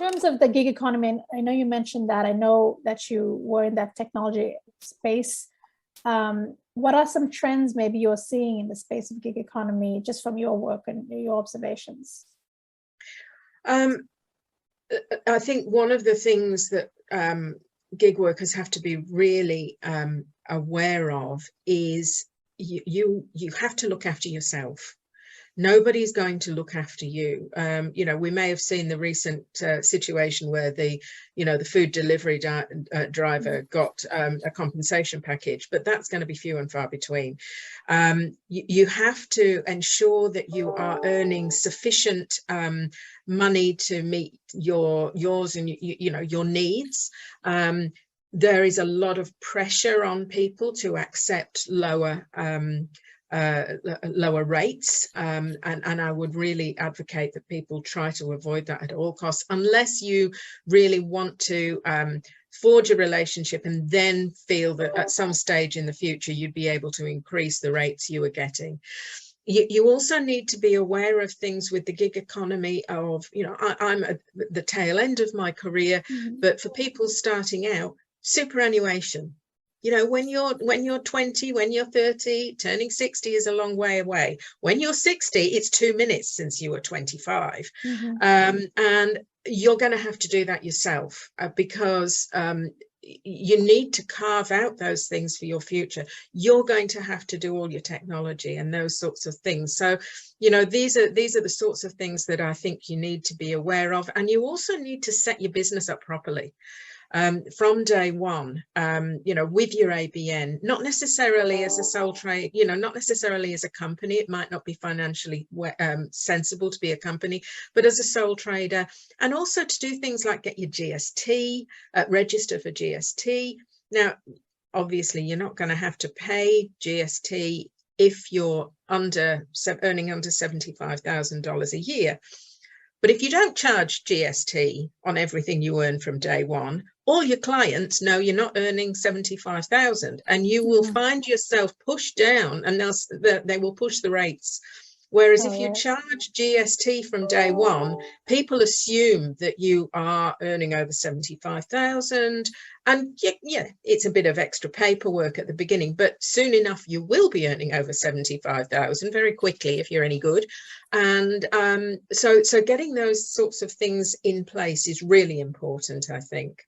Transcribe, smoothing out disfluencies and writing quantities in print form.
terms of the gig economy, and I know you mentioned that, I know that you were in that technology space. What are some trends maybe you're seeing in the space of gig economy, just from your work and your observations? I think one of the things that gig workers have to be really aware of is you have to look after yourself. Nobody's going to look after you. We may have seen the recent situation where the food delivery driver got a compensation package, but that's going to be few and far between. You have to ensure that you are earning sufficient money to meet yours and your needs. There is a lot of pressure on people to accept lower rates, and I would really advocate that people try to avoid that at all costs, unless you really want to forge a relationship and then feel that at some stage in the future you'd be able to increase the rates you are getting. You also need to be aware of things with the gig economy of, I'm at the tail end of my career, but for people starting out, superannuation. When you're 20, when you're 30, turning 60 is a long way away. When you're 60, it's 2 minutes since you were 25. And you're going to have to do that yourself because you need to carve out those things for your future. You're going to have to do all your technology and those sorts of things. So, these are the sorts of things that I think you need to be aware of. And you also need to set your business up properly. From day one, with your ABN, not necessarily as a sole trade, not necessarily as a company. It might not be financially sensible to be a company, but as a sole trader, and also to do things like get your GST, register for GST. Now, obviously, you're not going to have to pay GST if you're earning under $75,000 a year. But if you don't charge GST on everything you earn from day one, all your clients know you're not earning 75,000, and you will find yourself pushed down, and they will push the rates. Whereas if you charge GST from day one, people assume that you are earning over 75,000. And yeah, it's a bit of extra paperwork at the beginning, but soon enough you will be earning over 75,000 very quickly if you're any good. And so getting those sorts of things in place is really important, I think.